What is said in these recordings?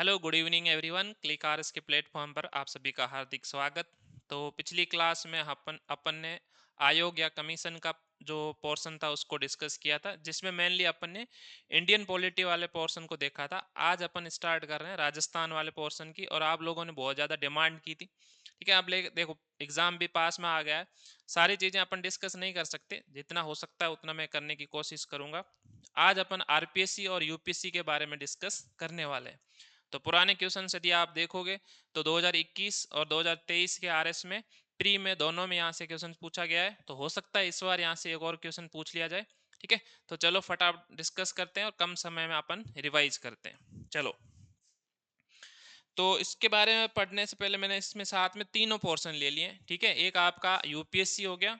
Hello good evening everyone. Click आर्स के platform पर आप सभी का हार्दिक स्वागत। तो पिछली क्लास में अपन ने आयोग या कमीशन का जो पोर्शन था उसको डिस्कस किया था, जिसमें मेनली अपन ने इंडियन पॉलिटी वाले पोर्शन को देखा था। आज अपन स्टार्ट कर रहे हैं राजस्थान वाले पोर्शन की, और आप लोगों ने बहुत ज़्यादा डिमांड की थी। ठीक है, आप ले देखो, एग्जाम भी पास में आ गया है। सारी चीज़ें अपन डिस्कस नहीं कर सकते, जितना हो सकता है उतना मैं करने की कोशिश करूंगा। आज अपन आरपीएससी और यूपीएससी के बारे में डिस्कस करने वाले हैं। तो पुराने क्वेश्चन यदि आप देखोगे तो 2021 और 2023 के आरएस में प्री में दोनों में यहाँ से क्वेश्चन पूछा गया है। तो हो सकता है इस बार यहाँ से एक और क्वेश्चन पूछ लिया जाए। ठीक है, तो चलो फटाफट डिस्कस करते हैं और कम समय में अपन रिवाइज करते हैं। चलो, तो इसके बारे में पढ़ने से पहले मैंने इसमें साथ में तीनों पोर्शन ले लिए। ठीक है, एक आपका यूपीएससी हो गया,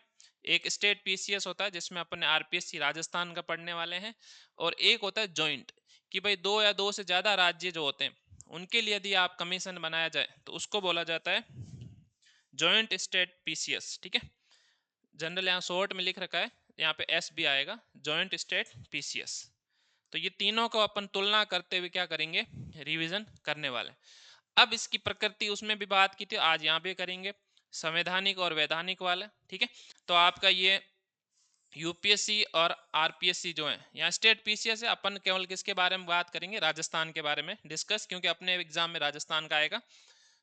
एक स्टेट पीसीएस होता है जिसमें अपन आरपीएससी राजस्थान का पढ़ने वाले हैं, और एक होता है जॉइंट, कि भाई दो या दो से ज्यादा राज्य जो होते हैं उनके लिए यदि आप कमीशन बनाया जाए तो उसको बोला जाता है जॉइंट स्टेट पीसीएस। ठीक है, जनरल यहाँ शॉर्ट में लिख रखा है, यहाँ पे एस भी आएगा, जॉइंट स्टेट पीसीएस। तो ये तीनों को अपन तुलना करते हुए क्या करेंगे, रिवीजन करने वाले। अब इसकी प्रकृति उसमें भी बात की थी, आज यहाँ पे करेंगे संवैधानिक और वैधानिक वाला। ठीक है, तो आपका ये यूपीएससी और आरपीएससी जो है, यहाँ स्टेट पीसीएस है, अपन केवल किसके बारे में बात करेंगे, राजस्थान के बारे में डिस्कस, क्योंकि अपने एग्जाम में राजस्थान का आएगा।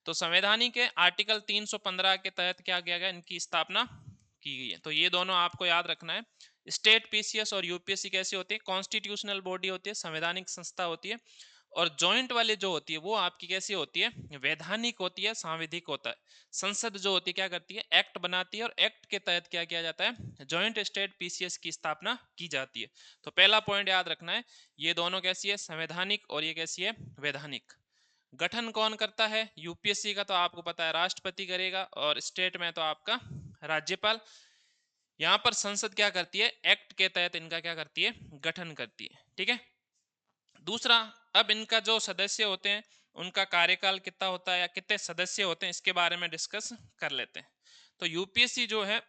तो संवैधानिक के आर्टिकल 315 के तहत क्या किया गया, इनकी स्थापना की गई है। तो ये दोनों आपको याद रखना है। स्टेट पीसीएस और यूपीएससी कैसी होती है, कॉन्स्टिट्यूशनल बॉडी होती है, संवैधानिक संस्था होती है। और जॉइंट वाले जो होती है वो आपकी कैसी होती है, वैधानिक होती है, सांविधिक होता है। संसद जो होती है क्या करती है, एक्ट बनाती है, और एक्ट के तहत क्या किया जाता है, जॉइंट स्टेट पीसीएस की स्थापना की जाती है। तो पहला पॉइंट याद रखना है, ये दोनों कैसी है, संवैधानिक, और ये कैसी है, वैधानिक। गठन कौन करता है, यूपीएससी का तो आपको पता है राष्ट्रपति करेगा, और स्टेट में तो आपका राज्यपाल। यहाँ पर संसद क्या करती है, एक्ट के तहत इनका क्या करती है, गठन करती है। ठीक है, दूसरा, अब इनका जो सदस्य होते हैं उनका कार्यकाल कितना होता है या कितने सदस्य होते हैं, इसके बारे में डिस्कस कर लेते हैं। तो यूपीएससी जो है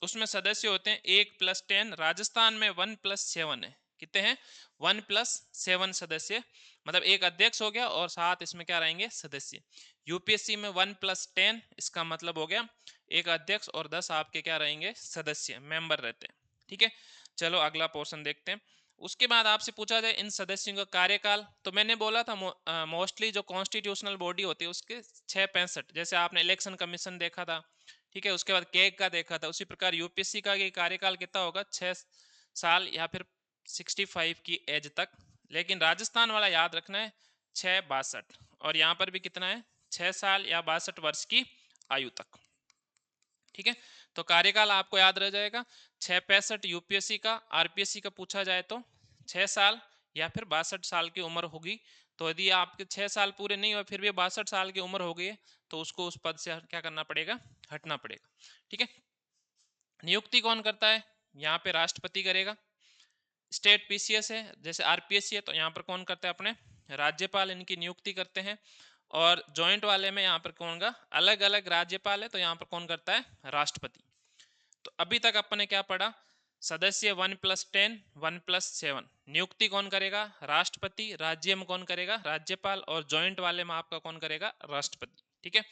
उसमें सदस्य होते हैं 1+10, राजस्थान में 1+7 है। कितने हैं, 1+7 सदस्य, मतलब एक अध्यक्ष हो गया और साथ इसमें क्या रहेंगे, सदस्य। यूपीएससी में 1+10, इसका मतलब हो गया एक अध्यक्ष और 10 आपके क्या रहेंगे, सदस्य, मेंबर रहते हैं। ठीक है, चलो अगला पोर्शन देखते हैं। उसके बाद आपसे पूछा जाए इन सदस्यों का कार्यकाल, तो मैंने बोला था मोस्टली जो कॉन्स्टिट्यूशनल बॉडी होती है उसके 665, जैसे आपने इलेक्शन कमीशन देखा था। ठीक है, उसके बाद केग का देखा था, उसी प्रकार यूपीएससी का ये कार्यकाल कितना होगा, 6 साल या फिर 65 की एज तक। लेकिन राजस्थान वाला याद रखना है 662, और यहाँ पर भी कितना है, 6 साल या 62 वर्ष की आयु तक। ठीक है, तो कार्यकाल आपको याद रह जाएगा 665 यूपीएससी का। आरपीएससी का पूछा जाए तो 6 साल या फिर 62 साल की उम्र होगी। तो यदि आपके 6 साल पूरे नहीं हुए फिर भी 62 साल की उम्र हो गई है, तो उसको उस पद से क्या करना पड़ेगा, हटना पड़ेगा। ठीक है, नियुक्ति कौन करता है, यहाँ पे राष्ट्रपति करेगा। स्टेट पीसीएस है, जैसे आरपीएससी है, तो यहाँ पर कौन करता है, अपने राज्यपाल इनकी नियुक्ति करते हैं। और जॉइंट वाले में यहाँ पर कौन का, अलग अलग राज्यपाल है, तो यहाँ पर कौन करता है, राष्ट्रपति। तो अभी तक अपन ने क्या पढ़ा, सदस्य 1+10, 1+7, नियुक्ति कौन करेगा, राष्ट्रपति, राज्य में कौन करेगा, राज्यपाल, और जॉइंट वाले में आपका कौन करेगा, राष्ट्रपति। ठीक है,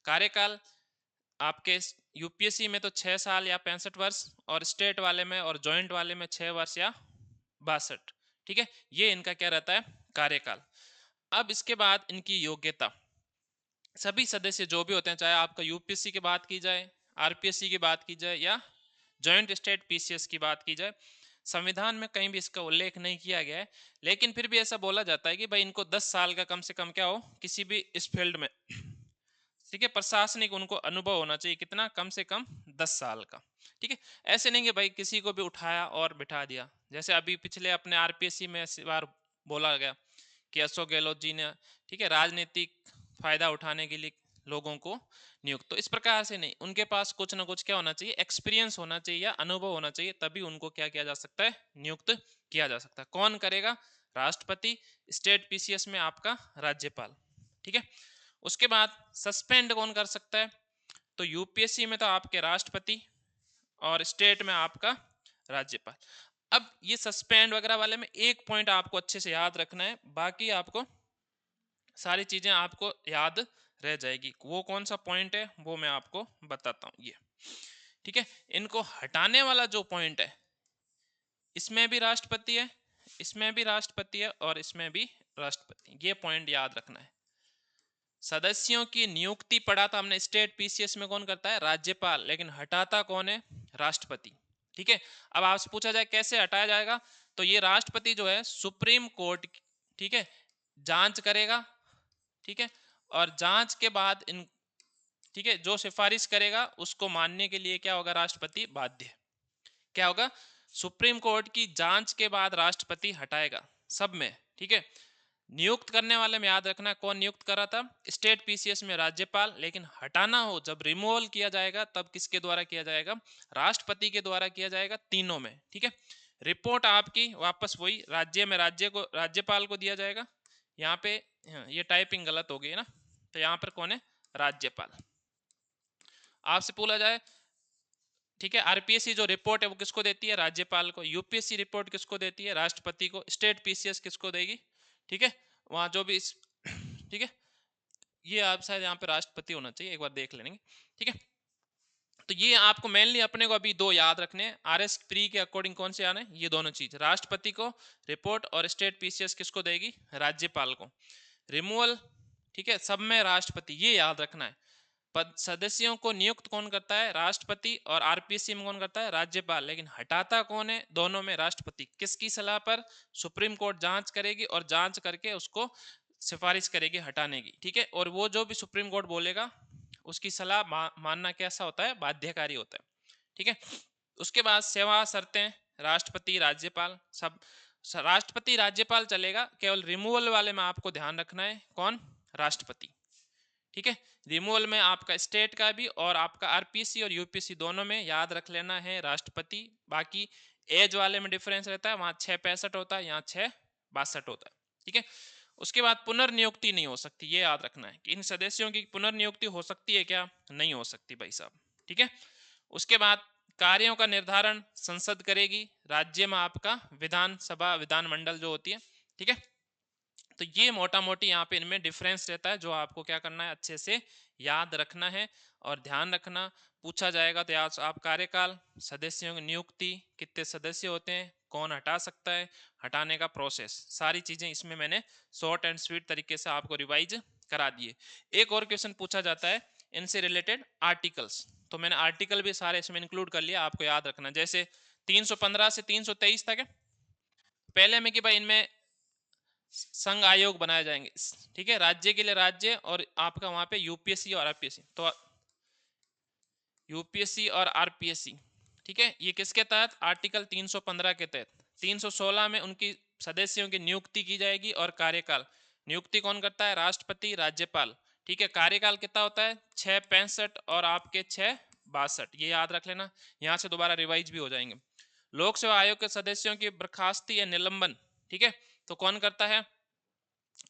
कार्यकाल आपके यूपीएससी में तो 6 साल या 65 वर्ष, और स्टेट वाले में और जॉइंट वाले में 6 वर्ष या 62। ठीक है, ये इनका क्या रहता है, कार्यकाल। अब इसके बाद इनकी योग्यता, सभी सदस्य जो भी होते हैं, चाहे आपका यूपीएससी की बात की जाए, आरपीएससी की बात की जाए, या जॉइंट स्टेट पीसीएस की बात की जाए, संविधान में कहीं भी इसका उल्लेख नहीं किया गया है। लेकिन फिर भी ऐसा बोला जाता है कि भाई इनको 10 साल का कम से कम क्या हो, किसी भी इस फील्ड में, ठीक है, प्रशासनिक उनको अनुभव होना चाहिए, कितना, कम से कम 10 साल का। ठीक है, ऐसे नहीं कि भाई किसी को भी उठाया और बिठा दिया, जैसे अभी पिछले अपने आरपीएससी में इस बार बोला गया कि अशोक गहलोत जी ने, ठीक है, राजनीतिक फायदा उठाने के लिए लोगों को नियुक्त। तो इस प्रकार से नहीं, उनके पास कुछ ना कुछ क्या होना चाहिए, एक्सपीरियंस होना चाहिए या अनुभव होना चाहिए, तभी उनको क्या किया जा सकता है, नियुक्त किया जा सकता है। कौन करेगा, राष्ट्रपति, स्टेट पीसीएस में आपका राज्यपाल। ठीक है, उसके बाद सस्पेंड कौन कर सकता है, तो यूपीएससी में तो आपके राष्ट्रपति, और स्टेट में आपका राज्यपाल। अब ये सस्पेंड वगैरह वाले में एक पॉइंट आपको अच्छे से याद रखना है, बाकी आपको सारी चीजें आपको याद रह जाएगी। वो कौन सा पॉइंट है वो मैं आपको बताता हूँ। ये ठीक है, इनको हटाने वाला जो पॉइंट है, इसमें भी राष्ट्रपति है, इसमें भी राष्ट्रपति है और इसमें भी राष्ट्रपति, ये पॉइंट याद रखना है। सदस्यों की नियुक्ति पढ़ा था हमने, स्टेट पीसीएस में कौन करता है, राज्यपाल, लेकिन हटाता कौन है, राष्ट्रपति। ठीक है, अब आपसे पूछा जाए कैसे हटाया जाएगा, तो ये राष्ट्रपति जो है सुप्रीम कोर्ट, ठीक है, जांच करेगा, ठीक है, और जांच के बाद इन, ठीक है, जो सिफारिश करेगा उसको मानने के लिए क्या होगा, राष्ट्रपति बाध्य। क्या होगा, सुप्रीम कोर्ट की जांच के बाद राष्ट्रपति हटाएगा सब में। ठीक है, नियुक्त करने वाले में याद रखना कौन नियुक्त कर रहा था, स्टेट पीसीएस में राज्यपाल, लेकिन हटाना हो, जब रिमूवल किया जाएगा तब किसके द्वारा किया जाएगा, राष्ट्रपति के द्वारा किया जाएगा, तीनों में। ठीक है, रिपोर्ट आपकी वापस वही राज्य में राज्य को, राज्यपाल को दिया जाएगा। यहाँ पे ये टाइपिंग गलत हो गई है ना, तो यहाँ पर कौन है, राज्यपाल। आपसे पूछा जाए, ठीक है, आरपीएससी जो रिपोर्ट है वो किसको देती है, राज्यपाल को। यूपीएससी रिपोर्ट किसको देती है, राष्ट्रपति को। स्टेट पीसीएस किसको देगी, ठीक है, वहां जो भी ठीक है, ये आप शायद यहाँ पे राष्ट्रपति होना चाहिए, एक बार देख लेंगे। ठीक है, तो ये आपको मेनली अपने को अभी दो याद रखने हैं, आरएस प्री के अकॉर्डिंग कौन से आने, ये दोनों चीज, राष्ट्रपति को रिपोर्ट और स्टेट पीसीएस किसको देगी, राज्यपाल को। रिमूवल, ठीक है, सब में राष्ट्रपति, ये याद रखना है। पद सदस्यों को नियुक्त कौन करता है, राष्ट्रपति, और आरपीसी में कौन करता है, राज्यपाल, लेकिन हटाता कौन है, दोनों में राष्ट्रपति। किसकी सलाह पर, सुप्रीम कोर्ट जांच करेगी और जांच करके उसको सिफारिश करेगी हटाने की। ठीक है, और वो जो भी सुप्रीम कोर्ट बोलेगा उसकी सलाह मानना कैसा होता है, बाध्यकारी होता है। ठीक है, उसके बाद सेवा शर्तें, राष्ट्रपति राज्यपाल सब, राष्ट्रपति राज्यपाल चलेगा, केवल रिमूवल वाले में आपको ध्यान रखना है कौन, राष्ट्रपति। ठीक है, रिमूवल में आपका स्टेट का भी और आपका आरपीसी और यूपीसी दोनों में याद रख लेना है राष्ट्रपति। बाकी एज वाले में डिफरेंस रहता है, वहां 665 होता है, यहाँ 662 होता है। ठीक है, उसके बाद पुनर्नियुक्ति नहीं हो सकती, ये याद रखना है कि इन सदस्यों की पुनर्नियुक्ति हो सकती है क्या, नहीं हो सकती भाई साहब। ठीक है, उसके बाद कार्यों का निर्धारण संसद करेगी, राज्य में आपका विधानसभा विधानमंडल जो होती है। ठीक है, तो ये मोटा मोटी यहाँ पे इनमें डिफरेंस रहता है, जो आपको क्या करना है, अच्छे से याद रखना है और ध्यान रखना। पूछा जाएगा तो याद, आप कार्यकाल, सदस्यों की नियुक्ति, कितने सदस्य होते हैं, कौन हटा सकता है, हटाने का प्रोसेस, सारी चीजें इसमें मैंने शॉर्ट एंड स्वीट तरीके से आपको रिवाइज करा दिए। एक और क्वेश्चन पूछा जाता है इनसे रिलेटेड, आर्टिकल्स, तो मैंने आर्टिकल भी सारे इसमें इंक्लूड कर लिया, आपको याद रखना। जैसे 315 से 323 तक है, पहले में कि भाई इनमें संघ आयोग बनाए जाएंगे। ठीक है, राज्य के लिए राज्य, और आपका वहां पे यूपीएससी और आरपीएससी, तो यूपीएससी और आरपीएससी, ठीक है, ये किसके तहत, आर्टिकल 315 के तहत। 316 में उनकी सदस्यों की नियुक्ति की जाएगी और कार्यकाल, नियुक्ति कौन करता है, राष्ट्रपति राज्यपाल। ठीक है, कार्यकाल कितना होता है, 665 और आपके 662, ये याद रख लेना, यहाँ से दोबारा रिवाइज भी हो जाएंगे। लोक सेवा आयोग के सदस्यों की बर्खास्ती या निलंबन, ठीक है, तो कौन करता है,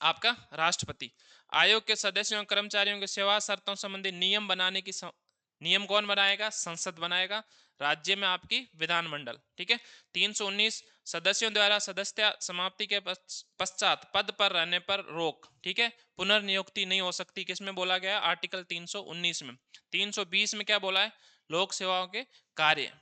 आपका राष्ट्रपति। आयोग के सदस्यों और कर्मचारियों की सेवा शर्तों संबंधी नियम बनाने की नियम कौन बनाएगा, संसद बनाएगा। राज्य में आपकी विधानमंडल। ठीक है, 319 सदस्यों द्वारा सदस्यता समाप्ति के पश्चात पद पर रहने पर रोक। ठीक है, पुनर्नियुक्ति नहीं हो सकती, किसमें बोला गया, आर्टिकल 319 में। 320 में क्या बोला है, लोक सेवाओं के कार्य।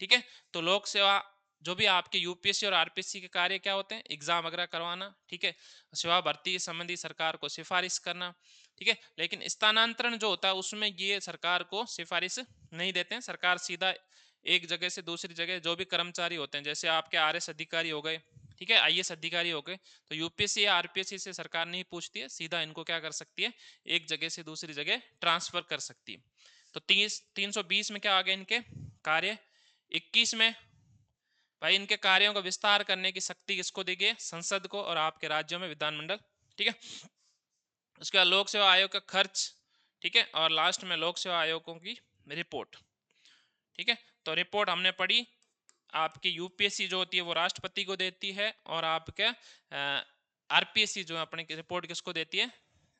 ठीक है, तो लोक सेवा जो भी आपके यूपीएससी और आरपीएससी के कार्य क्या होते हैं, एग्जाम वगैरह करवाना। ठीक है, सेवा भर्ती संबंधी सरकार को सिफारिश करना। ठीक है, लेकिन स्थानांतरण जो होता है उसमें ये सरकार को सिफारिश नहीं देते हैं, सरकार सीधा एक जगह से दूसरी जगह, जो भी कर्मचारी होते हैं, जैसे आपके आरएस अधिकारी हो गए, ठीक है, आईएएस अधिकारी हो गए, तो यूपीएससी या आरपीएससी से सरकार नहीं पूछती है, सीधा इनको क्या कर सकती है, एक जगह से दूसरी जगह ट्रांसफर कर सकती है। तो 320 में क्या आ गया इनके कार्य। 21 में भाई इनके कार्यों का विस्तार करने की शक्ति किसको दी गई, संसद को, और आपके राज्यों में विधानमंडल। ठीक है, उसके बाद लोक सेवा आयोग का खर्च। ठीक है, और लास्ट में लोक सेवा आयोगों की रिपोर्ट। ठीक है, तो रिपोर्ट हमने पढ़ी, आपकी यूपीएससी जो होती है वो राष्ट्रपति को देती है, और आपके आरपीएससी जो अपनी रिपोर्ट किसको देती है,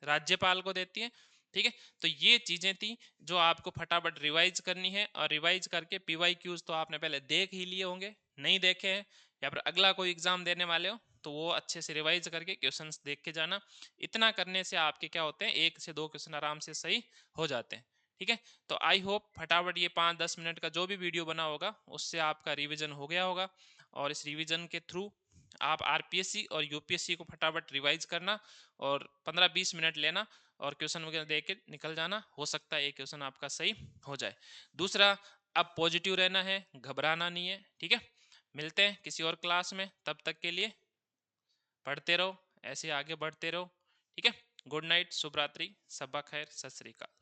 राज्यपाल को देती है। ठीक है, तो ये चीजें थी जो आपको फटाफट रिवाइज करनी है, और रिवाइज करके पीवाई क्यूज तो आपने पहले देख ही लिए होंगे, नहीं देखे हैं या फिर अगला कोई एग्जाम देने वाले हो तो वो अच्छे से रिवाइज करके क्वेश्चंस देख के जाना। इतना करने से आपके क्या होते हैं, 1 से 2 क्वेश्चन आराम से सही हो जाते हैं। ठीक है? तो आई होप फटाफट ये 5-10 मिनट का जो भी वीडियो बना होगा, उससे आपका रिवीजन हो गया होगा, और इस रिवीजन के थ्रू आप आरपीएससी और यूपीएससी को फटाफट रिवाइज करना, और 15-20 मिनट लेना और क्वेश्चन वगैरह दे के निकल जाना। हो सकता है एक क्वेश्चन आपका सही हो जाए। दूसरा, अब पॉजिटिव रहना है, घबराना नहीं है। ठीक है? मिलते हैं किसी और क्लास में, तब तक के लिए पढ़ते रहो, ऐसे आगे बढ़ते रहो। ठीक है? गुड नाइट, शुभ रात्रि, सबा खैर, सत श्री अकाल।